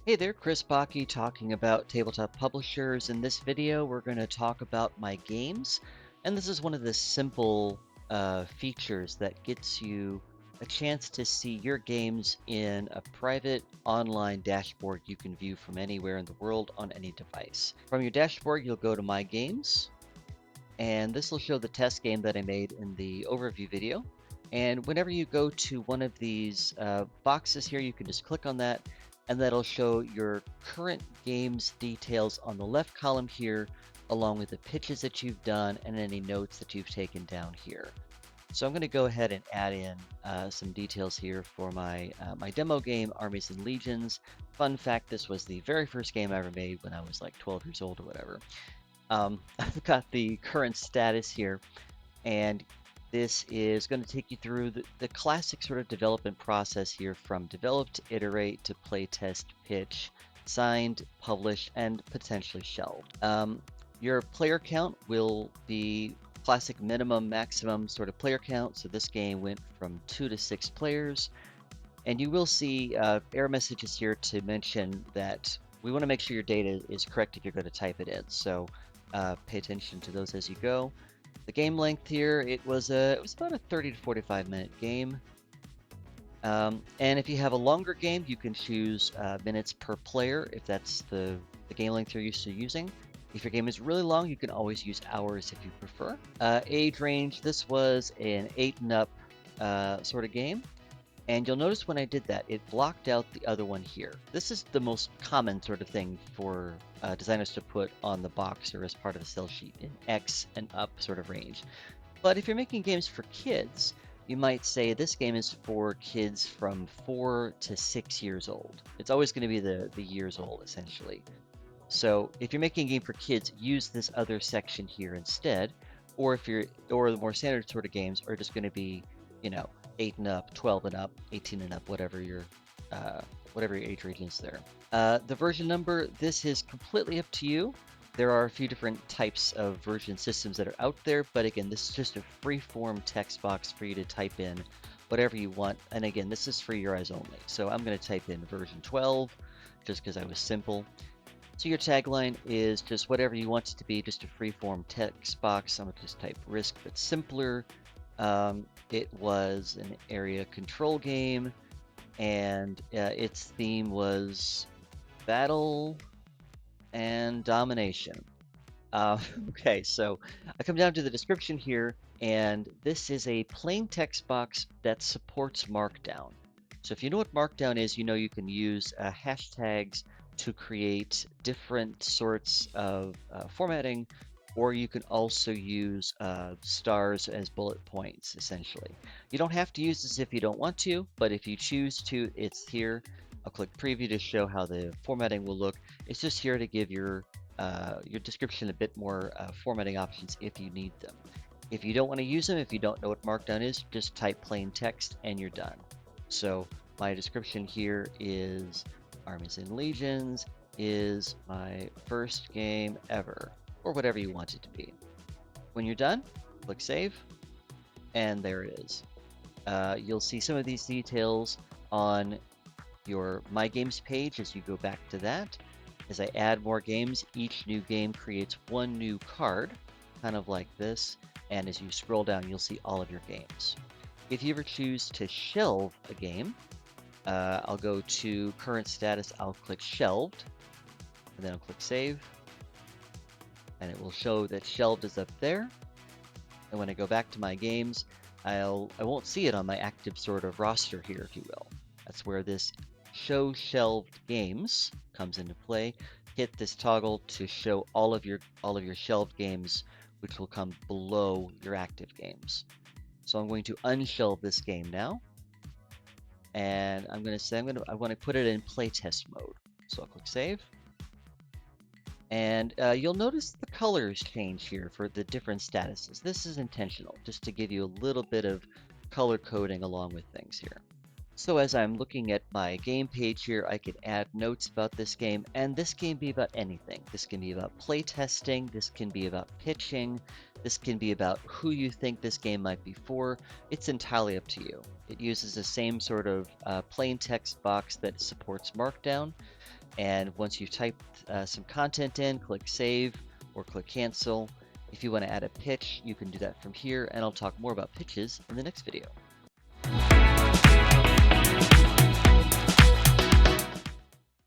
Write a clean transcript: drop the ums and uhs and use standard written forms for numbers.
Hey there, Chris Baki talking about Tabletop Publishers. In this video, we're going to talk about my games. And this is one of the simple features that gets you a chance to see your games in a private online dashboard you can view from anywhere in the world on any device. From your dashboard, you'll go to My Games, and this will show the test game that I made in the overview video. And whenever you go to one of these boxes here, you can just click on that, and that'll show your current game's details on the left column here, along with the pitches that you've done and any notes that you've taken down here. So I'm going to go ahead and add in some details here for my demo game, Armies and Legions. Fun fact, this was the very first game I ever made when I was like 12 years old or whatever. I've got the current status here, and this is going to take you through the classic sort of development process here, from develop to iterate to play test, pitch, signed, publish, and potentially shelved. Your player count will be classic minimum, maximum sort of player count. So this game went from 2 to 6 players. And you will see error messages here to mention that we want to make sure your data is correct if you're going to type it in. So pay attention to those as you go. The game length here, it was about a 30 to 45 minute game. And if you have a longer game, you can choose minutes per player if that's the game length you're used to using. If your game is really long, you can always use hours if you prefer. Age range, this was an 8 and up sort of game. And you'll notice when I did that, it blocked out the other one here. This is the most common sort of thing for designers to put on the box or as part of a sell sheet, in X and up sort of range. But if you're making games for kids, you might say this game is for kids from 4 to 6 years old. It's always going to be the years old, essentially. So if you're making a game for kids, use this other section here instead. Or the more standard sort of games are just going to be, 8 and up, 12 and up, 18 and up, whatever your age range is there. The version number, this is completely up to you. There are a few different types of version systems that are out there, but again, this is just a free-form text box for you to type in whatever you want. And again, this is for your eyes only. So I'm going to type in version 12 just because I was simple. So your tagline is just whatever you want it to be, just a free-form text box. I'm going to just type Risk but simpler. It was an area control game, and its theme was battle and domination. Okay, so I come down to the description here, and this is a plain text box that supports Markdown. So if you know what Markdown is, you know you can use hashtags to create different sorts of formatting, or you can also use stars as bullet points, essentially. You don't have to use this if you don't want to, but if you choose to, it's here. I'll click preview to show how the formatting will look. It's just here to give your description a bit more formatting options if you need them. If you don't want to use them, if you don't know what Markdown is, just type plain text and you're done. So my description here is Armies and Legions is my first game ever, or whatever you want it to be. When you're done, click Save, and there it is. You'll see some of these details on your My Games page as you go back to that. As I add more games, each new game creates one new card, kind of like this, and as you scroll down, you'll see all of your games. If you ever choose to shelve a game, I'll go to Current Status, I'll click Shelved, and then I'll click Save, and it will show that Shelved is up there. And when I go back to my games, I won't see it on my active sort of roster here, if you will. That's where this Show Shelved Games comes into play. Hit this toggle to show all of your shelved games, which will come below your active games. So I'm going to unshelve this game now, and I'm going to say I want to put it in playtest mode. So I'll click Save. And you'll notice the colors change here for the different statuses. This is intentional, just to give you a little bit of color coding along with things here. So as I'm looking at my game page here, I could add notes about this game, and this can be about anything. This can be about play testing, this can be about pitching, this can be about who you think this game might be for. It's entirely up to you. It uses the same sort of plain text box that supports Markdown. And once you've typed some content in, click save or click cancel. If you want to add a pitch, you can do that from here, and I'll talk more about pitches in the next video.